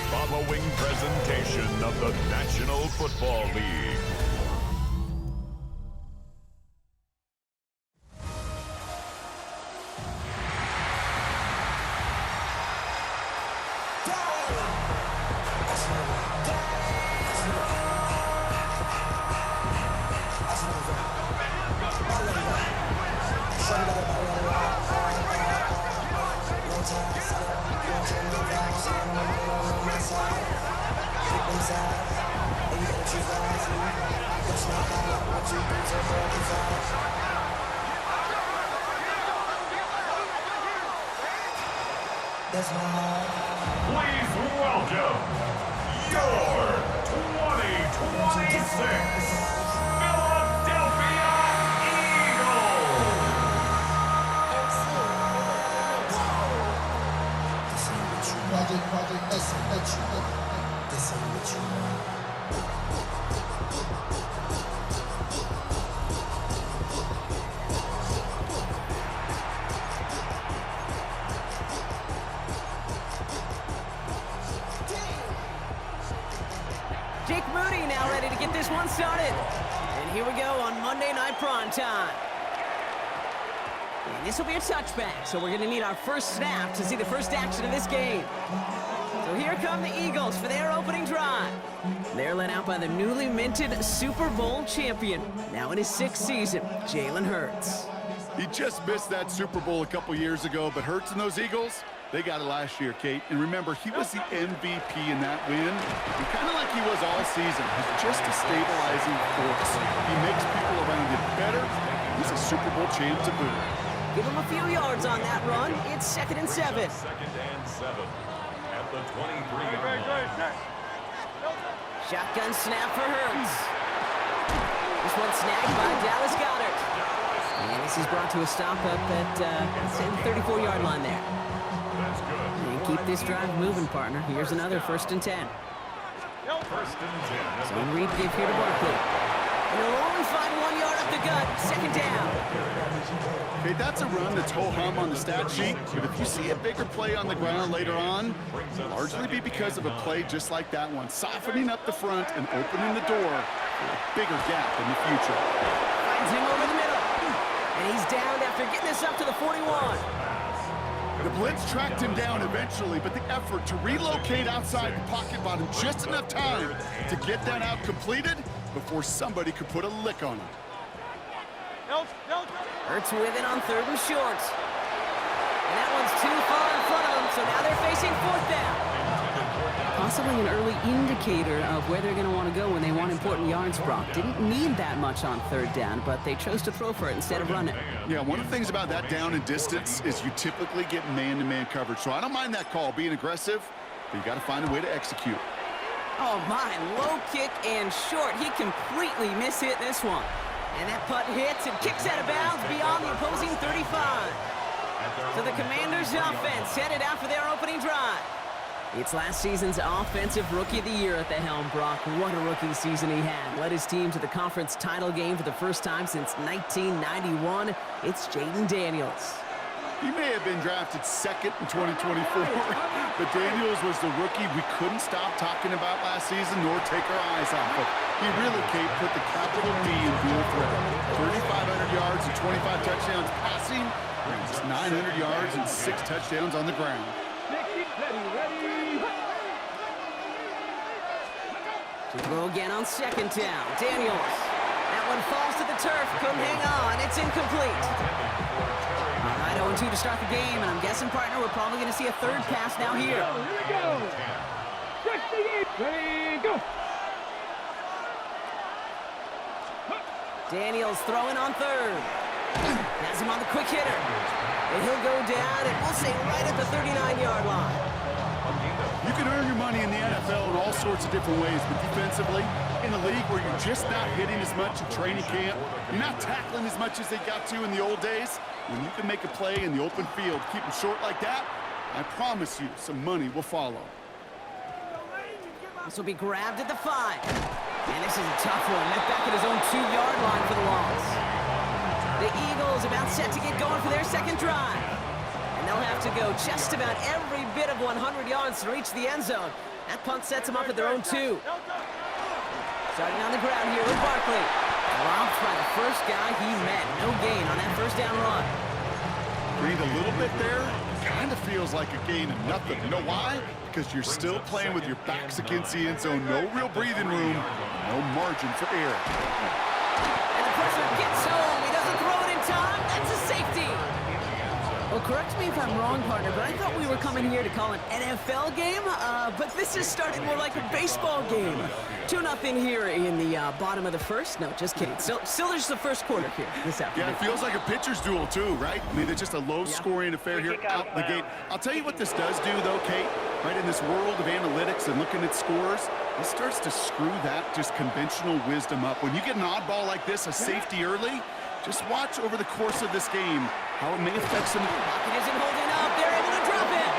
following presentation of the National Football League. Please welcome your 2026 Philadelphia Jake Moody now ready to get this one started. And here we go on Monday Night Primetime. And this will be a touchback, so we're going to need our first snap to see the first action of this game. So here come the Eagles for their opening drive. They're led out by the newly minted Super Bowl champion, now in his 6th season, Jalen Hurts. He just missed that Super Bowl a couple years ago, but Hurts and those Eagles, they got it last year, Kate. And remember, he was the MVP in that win. And kind of like he was all season. He's just a stabilizing force. He makes people around him better. He's a Super Bowl champ to boot. Give him a few yards on that run. It's 2nd and 7. 2nd and 7 at the 23-yard line. Shotgun snap for Hurts. This one snagged by Dallas Goedert. And this is brought to a stop up at the 34-yard line there. That's good. And keep this drive moving, partner. Here's another 1st and 10. 1st and 10. So read give here to Barkley. And he'll only find 1 yard up the gut. 2nd down. Okay, that's a run that's ho-hum on the stat sheet, but if you see a bigger play on the ground later on, it'll largely be because of a play just like that one, softening up the front and opening the door for a bigger gap in the future. Finds him over the middle. And he's down after getting this up to the 41. The blitz tracked him down eventually, but the effort to relocate outside the pocket bought him just enough time to get that out completed before somebody could put a lick on him. Hurts with it on 3rd and short. And that one's too far in front of them, so now they're facing 4th down. Possibly an early indicator of where they're going to want to go when they want important yards, Brock. Didn't need that much on 3rd down, but they chose to throw for it instead of running. Yeah, one of the things about that down and distance is you typically get man-to-man coverage. So I don't mind that call being aggressive, but you got to find a way to execute. Oh my, low kick and short. He completely mishit this one. And that putt hits and kicks out of bounds beyond the opposing 35. So the Commanders' offense headed out for their opening drive. It's last season's Offensive Rookie of the Year at the helm, Brock. What a rookie season he had. Led his team to the conference title game for the first time since 1991. It's Jaden Daniels. He may have been drafted 2nd in 2024, but Daniels was the rookie we couldn't stop talking about last season nor take our eyes off of. He really, Kate, put the capital D in dual threat. 3,500 yards and 25 touchdowns passing, and 900 yards and 6 touchdowns on the ground. To throw again on 2nd down. Daniels. That one falls to the turf. Couldn't hang on. It's incomplete. All right, 0-2 to start the game, and I'm guessing, partner, we're probably going to see a 3rd pass now here. Here we go. Check the game. Ready, go. Daniels throwing on 3rd. Has him on the quick hitter. And he'll go down, and we'll say right at the 39-yard line. You can earn your money in the NFL in all sorts of different ways, but defensively, in a league where you're just not hitting as much in training camp, you're not tackling as much as they got to in the old days, when you can make a play in the open field, keep them short like that, I promise you some money will follow. This will be grabbed at the 5. And this is a tough one. Met back at his own 2-yard line for the loss. The Eagles about set to get going for their 2nd drive. And they'll have to go just about every bit of 100 yards to reach the end zone. That punt sets them up at their own 2. Starting on the ground here with Barkley. Dropped by the first guy he met. No gain on that first down run. Breathe a little bit there. Kind of feels like a gain of nothing. You know why? Because you're still playing with your backs against the end zone. No real breathing room. No margin for error. And the pressure gets home. He doesn't throw it in time. That's a safety. Well, correct me if I'm wrong, partner, but I thought we were coming here to call an NFL game, but this is starting more like a baseball game. 2-0 here in the bottom of the first. No, just kidding. Still there's the first quarter here this afternoon. Yeah, it feels like a pitcher's duel too, right? I mean, it's just a low-scoring affair here out the gate. I'll tell you what this does do, though, Kate. Right, in this world of analytics and looking at scores, it starts to screw that just conventional wisdom up. When you get an oddball like this, a safety early, just watch over the course of this game how it may affect some. Pocket isn't holding up. They're able to drop it.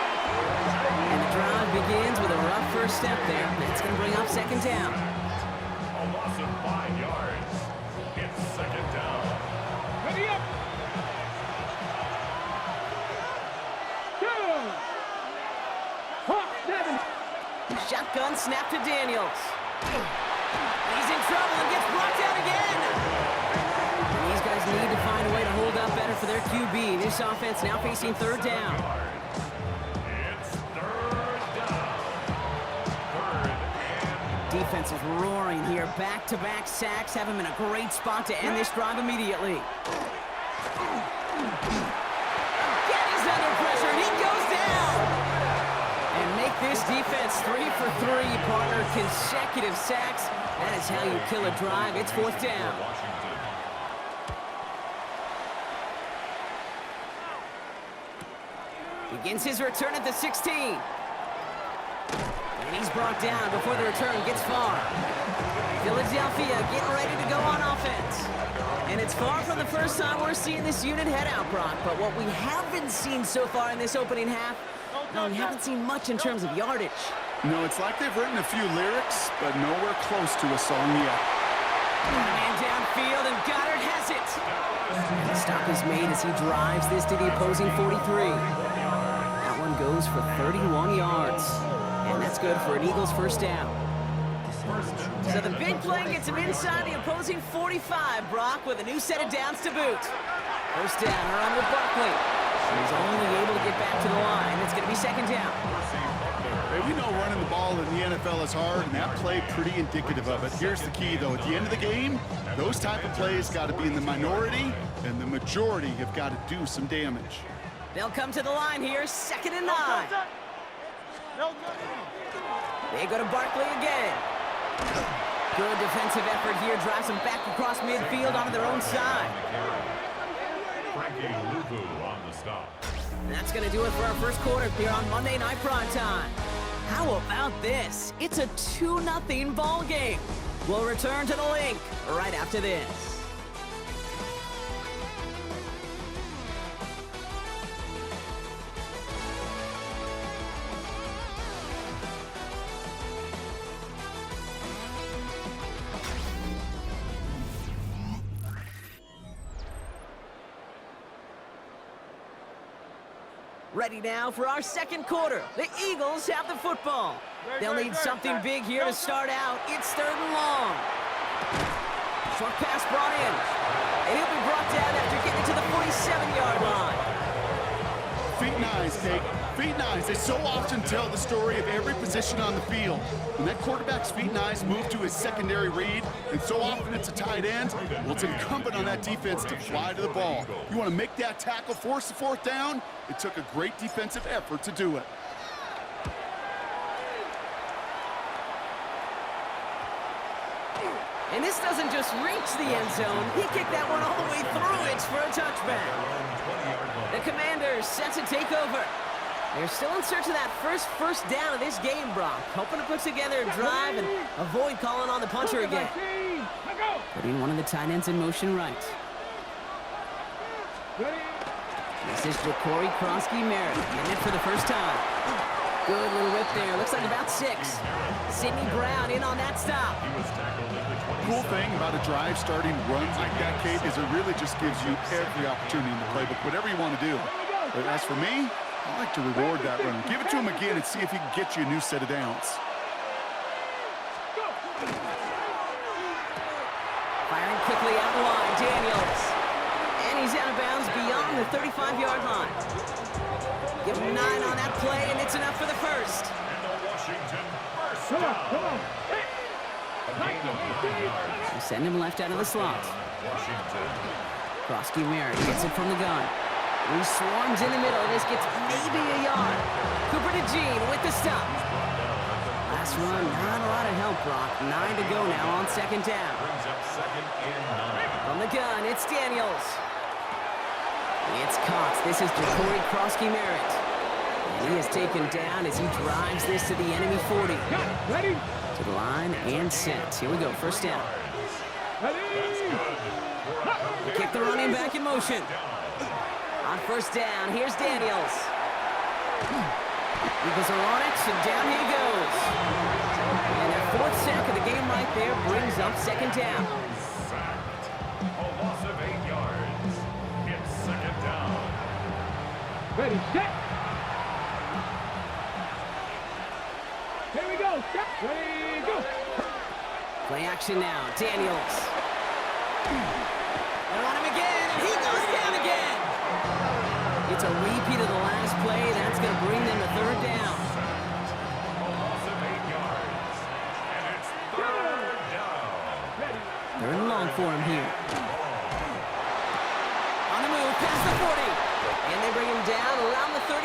And the drive begins with a rough first step there. That's going to bring up second down. A loss of 5 yards. It's second down. Ready up. 2. Hawk 7. Shotgun snap to Daniels. He's in trouble and gets blocked out again. And these guys need to find a way to hold up better for their QB. This offense now facing third down. It's third down. Third and Defense is roaring here. Back-to-back sacks have him in a great spot to end this drive immediately. Getty's under pressure, and he goes down. And make this defense 3 for 3, partner. Consecutive sacks. That is how you kill a drive. It's fourth down. Begins his return at the 16. And he's brought down before the return gets far. Philadelphia getting ready to go on offense. And it's far from the first time we're seeing this unit head out, Brock. But what we haven't seen so far in this opening half, no, we haven't seen much in terms of yardage. No, it's like they've written a few lyrics, but nowhere close to a song yet. Man downfield, and Goddard has it. And the stop is made as he drives this to the opposing 43. That one goes for 31 yards. And that's good for an Eagles first down. So the big play gets him inside the opposing 45, Brock, with a new set of downs to boot. First down, around with Barkley. He's only able to get back to the line. It's going to be second down. Hey, we know running the ball in the NFL is hard, and that play pretty indicative of it. Here's the key, though. At the end of the game, those type of plays got to be in the minority, and the majority have got to do some damage. They'll come to the line here, 2nd and 9. They go to Barkley again. Good defensive effort here, drives them back across midfield onto their own side. Frankie Luvu on the stop. And that's going to do it for our first quarter here on Monday Night Prime Time. How about this? It's a 2-0 ball game. We'll return to the link right after this. Ready now for our second quarter. The Eagles have the football. They'll need something big here to start out. It's 3rd and long. Short pass brought in. And he'll be brought down after getting to the 47-yard line. Feet and eyes, Kate. Feet and eyes. They so often tell the story of every position on the field. When that quarterback's feet and eyes move to his secondary read, and so often it's a tight end, well, it's incumbent on that defense to fly to the ball. You want to make that tackle, force the 4th down? It took a great defensive effort to do it. And this doesn't just reach the end zone. He kicked that one all the way through. It's for a touchback. The Commanders set to take over. They're still in search of that first down of this game, Brock. Hoping to put together a drive and avoid calling on the punter again. Putting one of the tight ends in motion right. This is Ja'Cory Krosky-Merritt getting it for the first time. Good little whip there. Looks like about 6. Sidney Brown in on that stop. Cool thing about a drive starting runs like that, Kate, is it really just gives you every opportunity in the playbook, whatever you want to do. But as for me, I like to reward that run. Give it to him again and see if he can get you a new set of downs. Firing quickly out the line, Daniels. And he's out of bounds beyond the 35-yard line. Give him 9 on that play, and it's enough for the first. And the Washington first Come on, down. come on. A gain of 9 yards. We send him left out of the slot. Washington. Krosky Merritt gets it from the gun. He swarms in the middle. This gets maybe a yard. Cooper to Jean with the stop. Last run, not a lot of help, Brock. 9 to go now on second down. Brings up second and 9. From the gun, it's Daniels. It's Cox. This is Jacory Krosky Merritt. And he is taken down as he drives this to the enemy 40. Ready? To the line and set. Here we go, first down. Ready? Kick the running back in motion. On first down, here's Daniels. Eagles are on it, and down he goes. And their 4th sack of the game right there brings up second down. Sacked. A loss of 8 yards. It's second down. Ready, set. Here we go. Set. Ready, go. Play action now, Daniels. They're on him again, and he goes down again. It's a repeat of the last play. That's going to bring them to third down. A loss of 8 yards. And it's third down. Third and long for him here. On the move, past the 40. And they bring him down around the 34.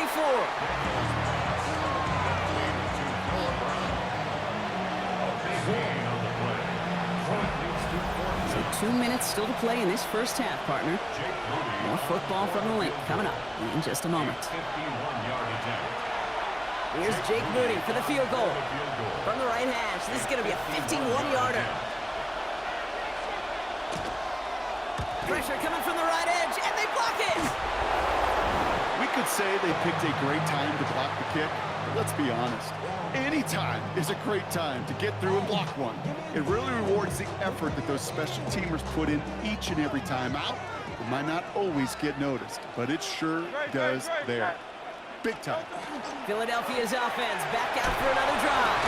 So 2 minutes still to play in this first half, partner. More football from the link coming up in just a moment. 51-yard attempt. Here's Jake Moody for the field goal. From the right hash, this is going to be a 51-yarder. Pressure coming from the right edge, and they block it! We could say they picked a great time to block the kick, but let's be honest. Any time is a great time to get through and block one. It really rewards the effort that those special teamers put in each and every time out. It might not always get noticed, but it sure does there. Big time. Philadelphia's offense back out for another drive.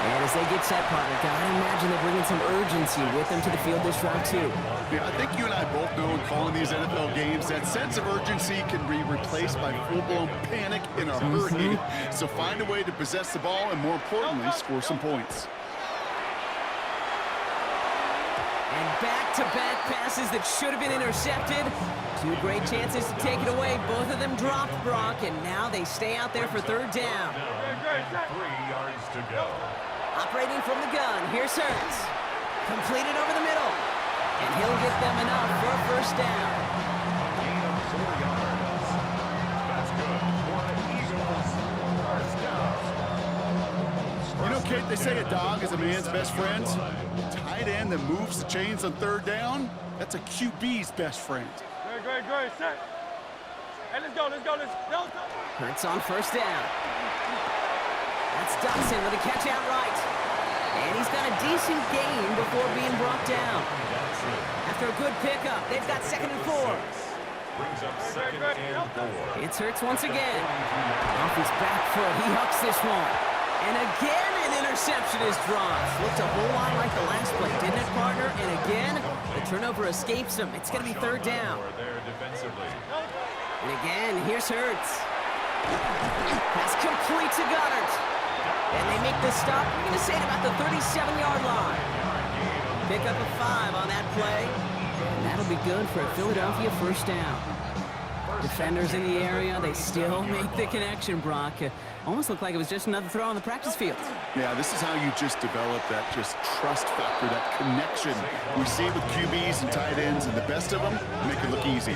And as they get set, partner, gotta imagine they're bringing some urgency with them to the field this drive, too. Yeah, I think you and I both know in calling these NFL games that sense of urgency can be replaced by full-blown panic in a hurry. So find a way to possess the ball and, more importantly, score some points. And back-to-back passes that should have been intercepted. 2 great chances to take it away. Both of them dropped, Brock, and now they stay out there for third down. 3 yards to go. Operating from the gun, here's Hurts. Completed over the middle. And he'll get them enough for a first down. Gain of 4 yards. That's good for the Eagles. First down. You know, Kate, they say a dog is a man's best friend. A tight end that moves the chains on third down, that's a QB's best friend. Great, set. Hey, let's go. Hurts on first down. That's Dotson with a catch out right. And he's got a decent gain before being brought down. After a good pickup, they've got second and 4. Brings up second and 4. It's Hurts once again. Off his back foot, he hucks this one. And again, an interception is dropped. Looked a whole lot like the last play, didn't it, partner? And again, the turnover escapes him. It's going to be third down. There defensively. And again, here's Hurts. Pass complete to Goddard. And they make the stop. We're going to say it about the 37-yard line. Pick up a 5 on that play. And that'll be good for a Philadelphia first down. Defenders in the area, they still make the connection, Brock. Almost looked like it was just another throw on the practice field. Yeah, this is how you just develop that just trust factor, that connection. We see it with QBs and tight ends, and the best of them make it look easy.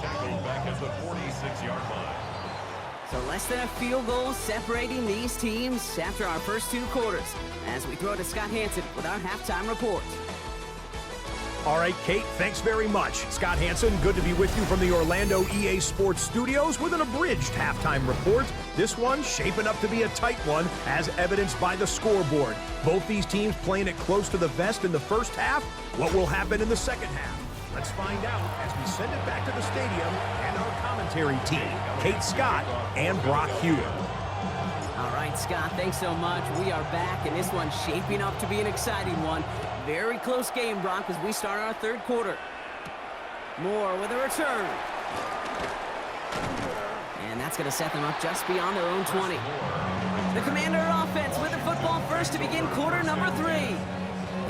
Tackled back at the 46-yard line. So less than a field goal separating these teams after our first 2 quarters. As we throw to Scott Hansen with our halftime report. All right, Kate, thanks very much. Scott Hansen, good to be with you from the Orlando EA Sports Studios with an abridged halftime report. This one shaping up to be a tight one, as evidenced by the scoreboard. Both these teams playing it close to the vest in the first half. What will happen in the second half? Let's find out as we send it back to the stadium and our commentary team, Kate Scott and Brock Hewitt. All right, right, Scott, thanks so much. We are back, and this one's shaping up to be an exciting one. Very close game, Brock, as we start our third quarter. Moore with a return. And that's going to set them up just beyond their own 20. The Commander offense with the football first to begin quarter number 3.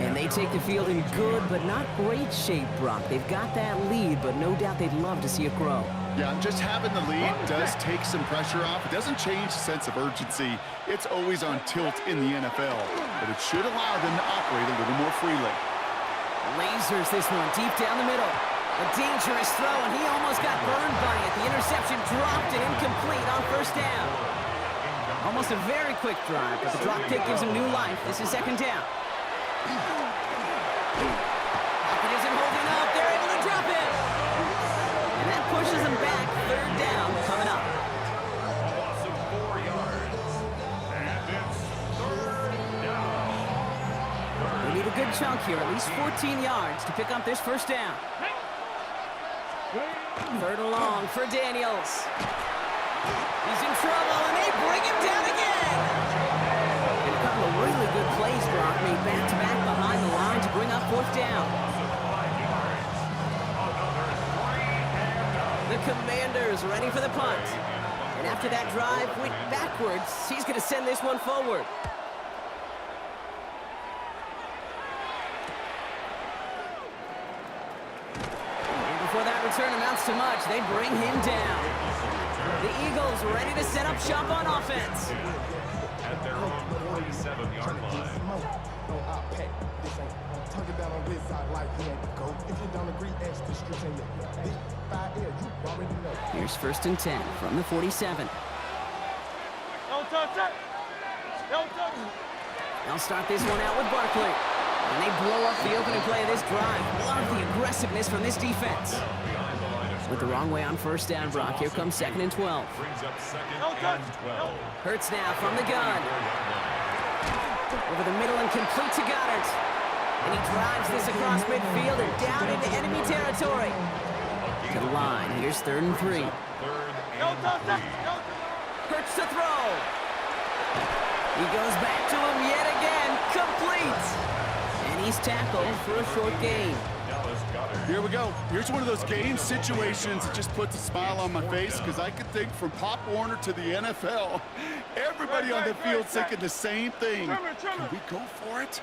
And they take the field in good but not great shape, Brock. They've got that lead, but no doubt they'd love to see it grow. Yeah, just having the lead does take some pressure off. It doesn't change the sense of urgency. It's always on tilt in the NFL, but it should allow them to operate a little more freely. Lasers this one deep down the middle. A dangerous throw, and he almost got burned by it. The interception dropped and incomplete on first down. Almost a very quick drive, but the drop kick gives him new life. This is second down. Pocket isn't holding up. They're able to drop it. And that pushes them back. Third down coming up. Loss of 4 yards. And it's third down. They need a good chunk here, at least 14 yards to pick up this first down. Third and long for Daniels. He's in trouble, and they bring him down again. And a couple of really good plays, Brock, made back-to-back behind the line to bring up fourth down. The Commanders ready for the punt. And after that drive went backwards, he's going to send this one forward. And before that return amounts to much, they bring him down. The Eagles ready to set up shop on offense. At their own 47-yard line. Here's first and 10 from the 47. They'll start this one out with Barkley. And they blow up the opening play of this drive. Love the aggressiveness from this defense. With the wrong way on first down, Brock. Here comes second and 12. Brings up second and 12. Hurts now from the gun. Over the middle and complete to Goddard. And he drives this across midfield and down into enemy territory. To the line. Here's third and 3. Hurts to throw. He goes back to him yet again. Complete. And he's tackled for a short gain. Here we go. Here's one of those game situations that just puts a smile on my face because I could think from Pop Warner to the NFL, everybody on the field thinking the same thing. Can we go for it?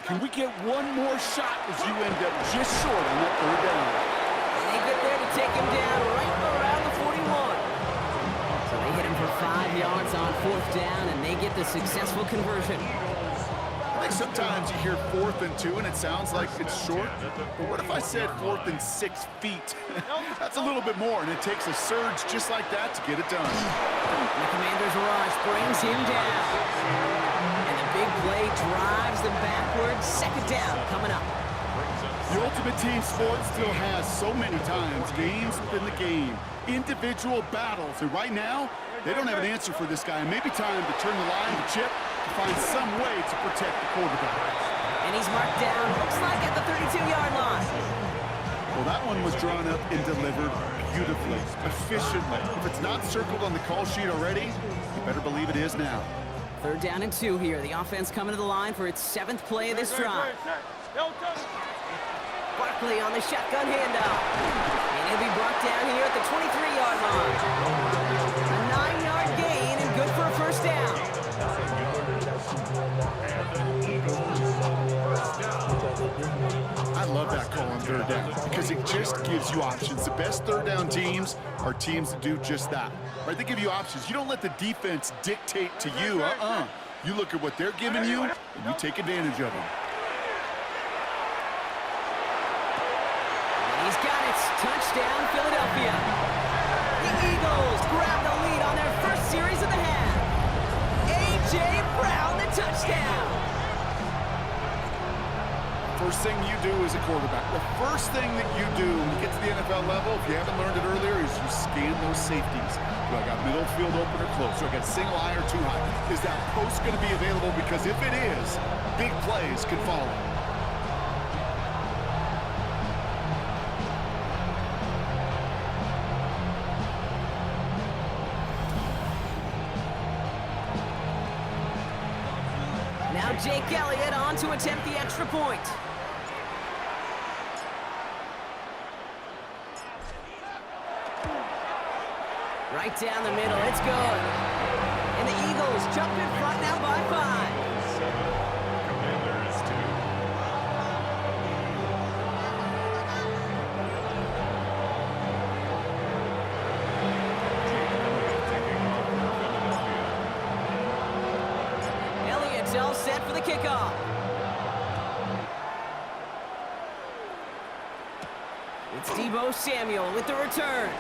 Can we get one more shot as you end up just short on that third down? And they get there to take him down right around the 41. So they hit him for 5 yards on fourth down, and they get the successful conversion. I think sometimes you hear 4th and 2 and it sounds like it's short, but what if I said 4th and 6 feet? That's a little bit more, and it takes a surge just like that to get it done. And the Commander's rush brings him down. And the big play drives them backwards. Second down coming up. The ultimate team sport still has so many times games within the game, individual battles, and right now, they don't have an answer for this guy. It may be time to turn the line to Chip to find some way to protect the quarterback. And he's marked down, looks like at the 32-yard line. Well, that one was drawn up and delivered beautifully, efficiently. If it's not circled on the call sheet already, you better believe it is now. Third down and 2 here. The offense coming to the line for its 7th play of this drive. Barkley on the shotgun handoff. And he'll be brought down here at the 23-yard line. A 9-yard gain and good for a first down. I love that call on third down because it just gives you options. The best third down teams are teams that do just that. Right? They give you options. You don't let the defense dictate to you. You look at what they're giving you, and you take advantage of them. He's got it. Touchdown, Philadelphia. The Eagles grab the lead on their first series of the half. A.J. Brown, the touchdown. First thing you do as a quarterback, the first thing that you do when you get to the NFL level, if you haven't learned it earlier, is you scan those safeties. Do I got middle field open or close? Do I got single high or too high? Is that post going to be available? Because if it is, big plays can follow. Now Jake Elliott on to attempt the extra point. Right down the middle, it's good. And the Eagles jump in front now by 5. Commanders 2. Elliott's all set for the kickoff. It's Deebo Samuel with the return.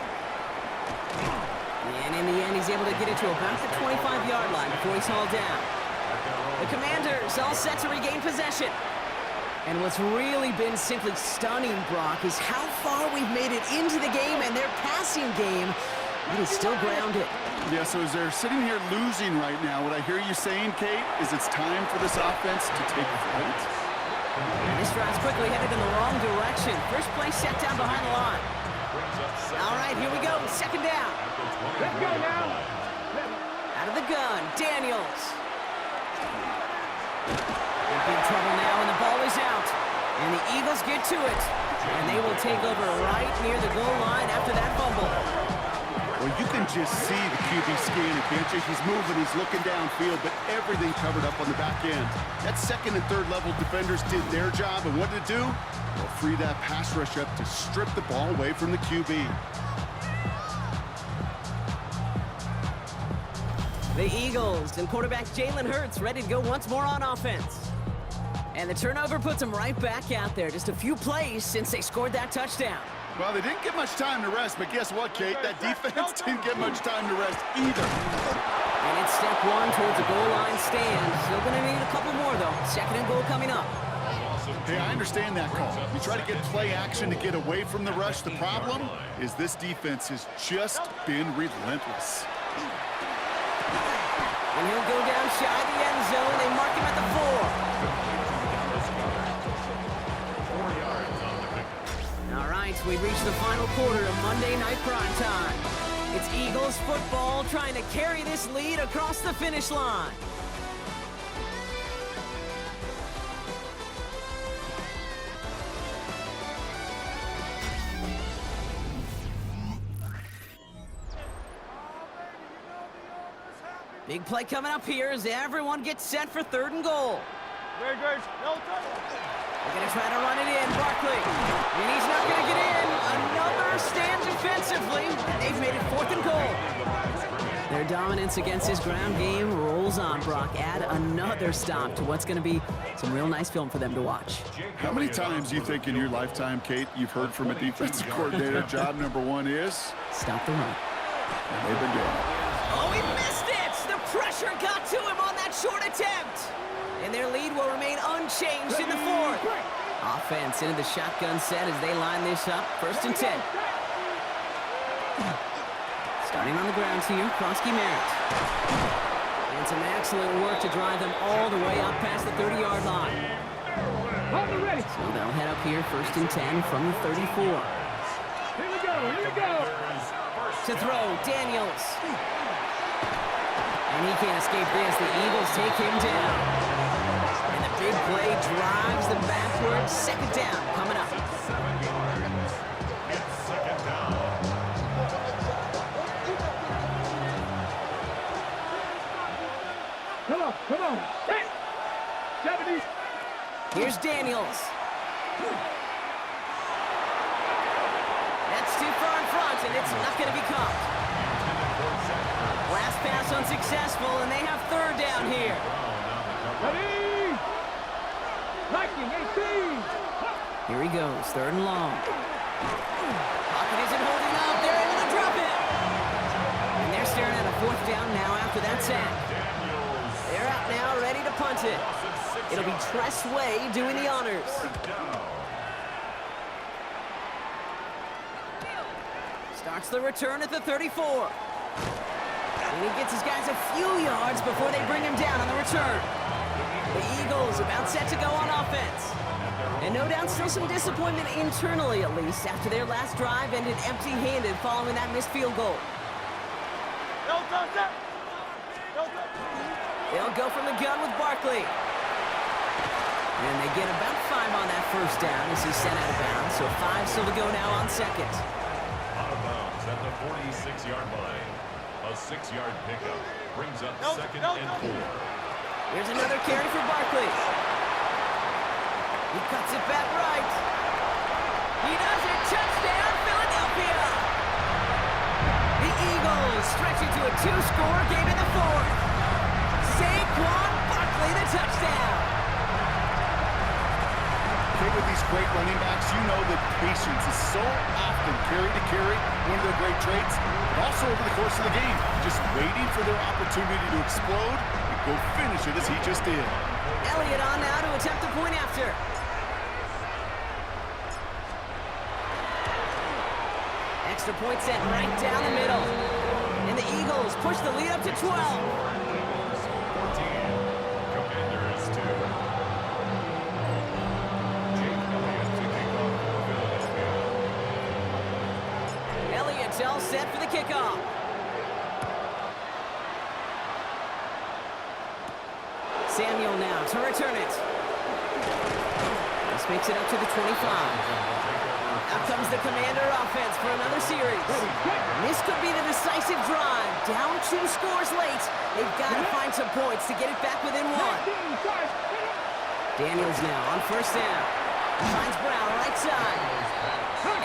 And in the end, he's able to get it to about the 25-yard line before he's hauled down. The Commanders all set to regain possession. And what's really been simply stunning, Brock, is how far we've made it into the game, and their passing game, it is still grounded. Yeah, so as they're sitting here losing right now, what I hear you saying, Kate, is it's time for this offense to take flight. This drive's quickly headed in the wrong direction. First play set down behind the line. All right, here we go. Second down. Let's go now. Out of the gun, Daniels. In big trouble now, and the ball is out. And the Eagles get to it. And they will take over right near the goal line after that fumble. Well, you can just see the QB scanning, can't you? He's moving, he's looking downfield, but everything covered up on the back end. That second and third level defenders did their job, and what did it do? Well, free that pass rush up to strip the ball away from the QB. The Eagles and quarterback Jalen Hurts ready to go once more on offense. And the turnover puts them right back out there. Just a few plays since they scored that touchdown. Well, they didn't get much time to rest, but guess what, Kate? That defense didn't get much time to rest either. And it's step one towards a goal line stand. Still going to need a couple more, though. Second and goal coming up. Hey, I understand that call. You try to get play action to get away from the rush. The problem is this defense has just been relentless. And he'll go down shy of the end zone. They mark him at the 4. All right, we've reached the final quarter of Monday Night Prime Time. It's Eagles football trying to carry this lead across the finish line. Big play coming up here as everyone gets set for third and goal. Very good. No trouble. They're going to try to run it in, Barkley. And he's not going to get in. Another stand defensively. They've made it fourth and goal. Their dominance against his ground game rolls on, Brock. Add another stop to what's going to be some real nice film for them to watch. How many times do you think in your lifetime, Kate, you've heard from a defensive coordinator, job number one is? Stop the run. And they've been doing it. Oh, he missed it! The pressure got to him on that short attempt. And their lead will remain unchanged in the fourth. Offense into the shotgun set as they line this up. First and 10. Starting on the ground here, Krosky Merritt. And some excellent work to drive them all the way up past the 30-yard line. So they'll head up here, first and 10 from the 34. Here we go. Here we go. To throw, Daniels. And he can't escape this. The Eagles take him down. And the big play drives them backwards. Second down coming up. 7 yards. It's second down. Come on. Hey. 70. Here's Daniels. That's too far in front, and it's not going to be caught. Last pass unsuccessful, and they have third down here. Ready. Liking 18. Here he goes, third and long. Pocket isn't holding up. They're able to drop it. And they're staring at a fourth down now after that sack. They're out now, ready to punt it. It'll be Tress Way doing the honors. Starts the return at the 34. And he gets his guys a few yards before they bring him down on the return. The Eagles about set to go on offense. And no doubt still some disappointment internally, at least, after their last drive ended empty-handed following that missed field goal. They'll go from the gun with Barkley. And they get about 5 on that first down as he's sent out of bounds. So 5 still to go now on second. Out of bounds at the 46-yard line. A 6-yard pickup brings up second and 4. Here's another carry for Barkley. He cuts it back right. He does it. Touchdown, Philadelphia. The Eagles stretch it to a 2-score game in the fourth. Saquon Barkley, the touchdown. Okay, with these great running backs, you know that patience is so often carry to carry, one of their great traits, but also over the course of the game, just waiting for their opportunity to explode and go finish it as he just did. Elliott on now to attempt the point after. Extra point set right down the middle. And the Eagles push the lead up to 12. Commanders 2. Elliott's all set for the kickoff. Samuel now to return it. This makes it up to the 25. Out comes the Commander offense for another series. This could be the decisive drive. Down 2 scores late. They've got to find some points to get it back within 1. Daniels now on first down. Finds Brown right side.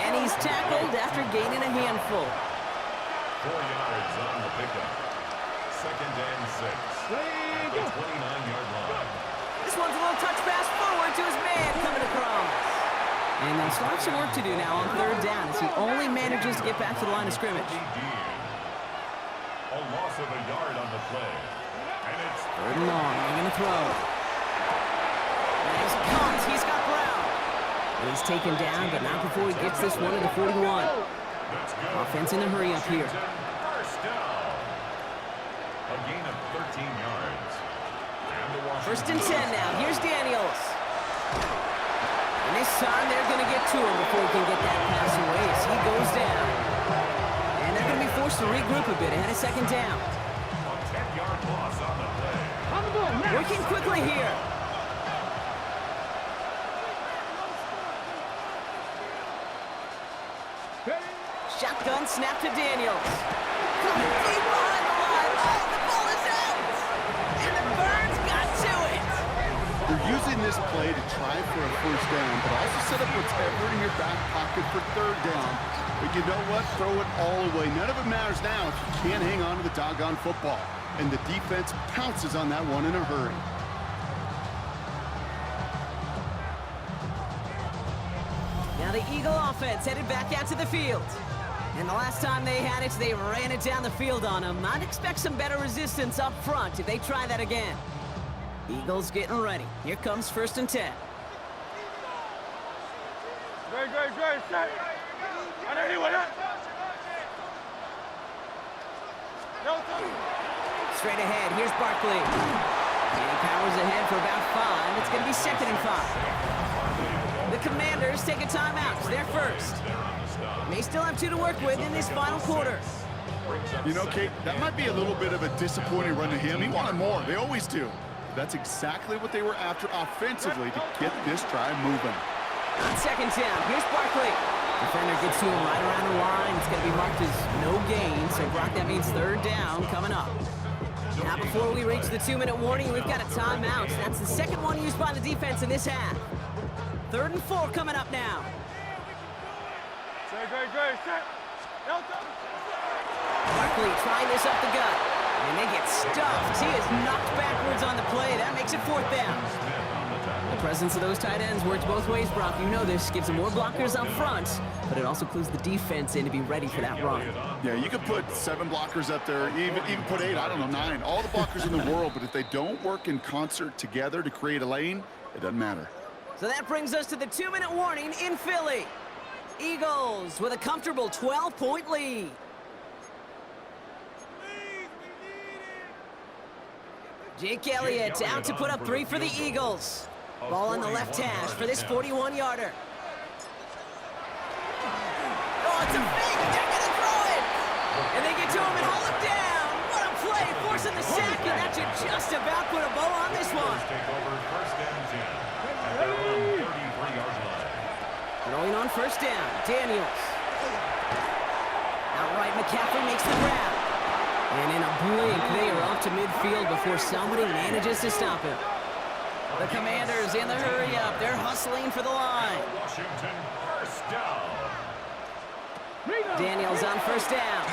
And he's tackled after gaining a handful. 4 yards on the pickup. Second and 6. At the 29-yard line. This one's a little touch pass forward to his man coming across. And they'll start some work to do now on third down as he only manages to get back to the line of scrimmage. A loss of a yard on the play. And it's Third and long. They're going to throw. Nice punt. He's got Brown. And he's taken down, but not before he gets this one to the 41. Offense in a hurry up here. First down. A gain of 13 yards. And First and 10 now. Here's Daniels. And this time they're going to get to him before he can get that pass away as he goes down. And they're going to be forced to regroup a bit ahead of second down. A 10-yard loss on the play. Working quickly here. Shotgun snap to Daniels. Coming deep behind the line. Oh, the ball is out. And the Birds got to it. They're using this play to try for a first down, but also set up whatever in your back pocket for third down. But you know what? Throw it all away. None of it matters now if you can't hang on to the doggone football. And the defense pounces on that one in a hurry. Now the Eagle offense headed back out to the field. And the last time they had it, they ran it down the field on them. I'd expect some better resistance up front if they try that again. Eagles getting ready. Here comes first and 10. Set. Straight ahead, here's Barkley. And he powers ahead for about 5. It's going to be second and 5. The Commanders take a timeout. They're first. They still have 2 to work with in this final quarter. You know, Kate, that might be a little bit of a disappointing run to him. He wanted more. They always do. That's exactly what they were after offensively to get this drive moving. On second down, here's Barkley. Defender gets to him right around the line. It's going to be marked as no gain. So, Brock, that means third down coming up. Now, before we reach the 2-minute warning, we've got a timeout. That's the second one used by the defense in this half. Third and 4 coming up now. Barkley trying this up the gut. And they get stuffed. He is knocked backwards on the play. That makes it fourth down. The presence of those tight ends works both ways, Brock. You know this. Gives them more blockers up front, but it also clues the defense in to be ready for that run. Yeah, you could put 7 blockers up there, even put 8, I don't know, 9. All the blockers in the world, but if they don't work in concert together to create a lane, it doesn't matter. So that brings us to the 2-minute warning in Philly. Eagles with a comfortable 12-point lead. Jake Elliott out to put up 3 for the Eagles. Ball on the left hash for this 41-yarder. Oh, it's a fake. They're going to throw it. And they get to him and hold him down. What a play, forcing the sack, and that should just about put a bow on this one. Take over first and 10. their own 33-yard line. Throwing on first down, Daniels. Outright McCaffrey makes the grab. And in a blink, they are off to midfield before somebody manages to stop him. The Commanders in the hurry-up. They're hustling for the line. Washington first down. Daniels on first down.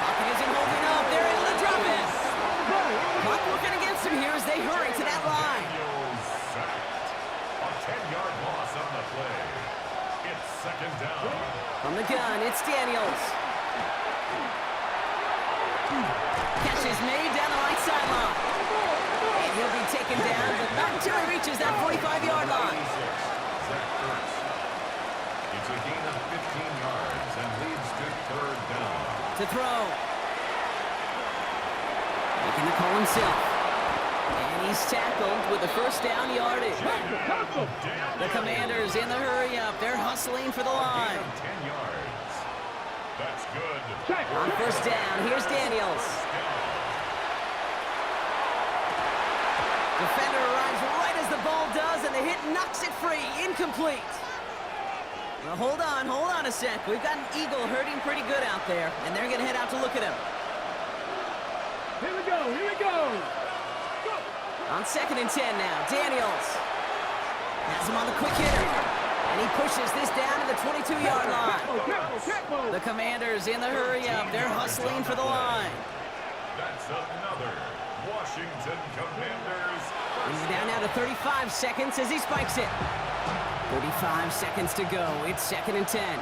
Pocket isn't holding up. They're able to drop it. Clock working against him here as they hurry to that line. Daniels sacked. A 10-yard loss on the play. It's second down. From the gun, it's Daniels. Catch is made down the right sideline. And he'll be taken down, but not until he reaches that 45-yard line. It's a gain of 15 yards and leads to third down. To throw. Making the call himself. And he's tackled with the first down yardage. The Commanders in the hurry-up. They're hustling for the line. 10 yards. That's good. On first down, here's Daniels. Defender arrives right as the ball does, and the hit knocks it free. Incomplete. Well, hold on a sec. We've got an Eagle hurting pretty good out there, and they're going to head out to look at him. Here we go. On 2nd and 10 now, Daniels has him on the quick hitter, and he pushes this down to the 22-yard line. The Commanders in the hurry-up. They're hustling for the line. That's another Washington Commanders. He's down now to 35 seconds as he spikes it. 35 seconds to go. It's 2nd and 10.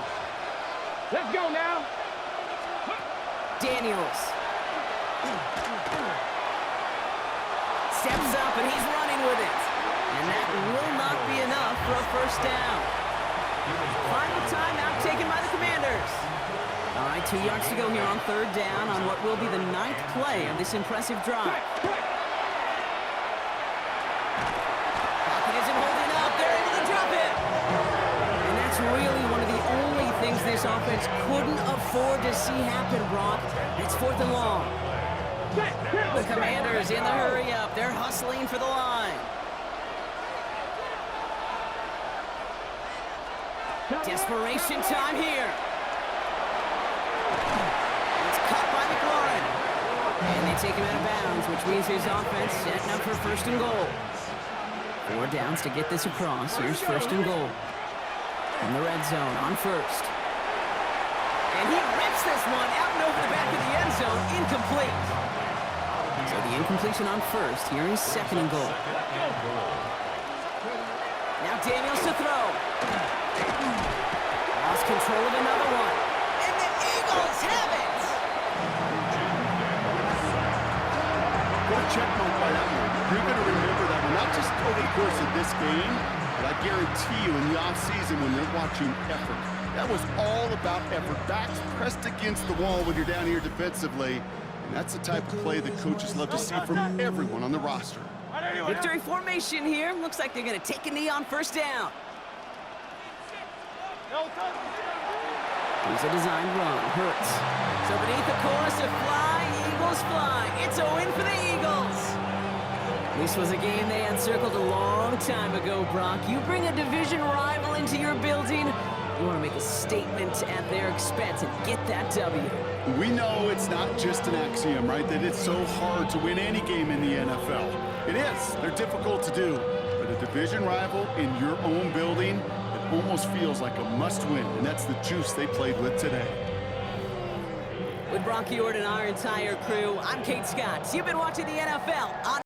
Let's go now. Daniels steps up, and he's running with it. And that will not be enough for a first down. Final timeout taken by the Commanders. All right, 2 yards to go here on third down on what will be the 9th play of this impressive drive. Pocket isn't holding up. They're able to drop it. And that's really one of the only things this offense couldn't afford to see happen, Brock. It's 4th and long. The Commanders in the hurry-up. They're hustling for the line. Desperation time here. It's caught by McLaurin. And they take him out of bounds, which means his offense setting up for 1st and goal. 4 downs to get this across. Here's 1st and goal. From the red zone on first. And he rips this one out and over the back of the end zone. Incomplete. So the incompletion on first. Here is 2nd and goal. Now Daniels to throw. Lost control of another one. And the Eagles have it! What a check mark by that one. You're going to remember that one, not just over the course of this game, but I guarantee you in the offseason when you're watching effort. That was all about effort. Backs pressed against the wall when you're down here defensively. And that's the type of play that coaches love to see from everyone on the roster. Victory formation here. Looks like they're going to take a knee on first down. Here's a design run. Hurts. So beneath the chorus of fly, Eagles fly. It's a win for the Eagles. This was a game they had circled a long time ago, Brock. You bring a division rival into your building, you want to make a statement at their expense and get that W. We know it's not just an axiom, right, that it's so hard to win any game in the NFL. It is. They're difficult to do. But a division rival in your own building, it almost feels like a must-win, and that's the juice they played with today. With Brock Ewart and our entire crew, I'm Kate Scott. You've been watching the NFL on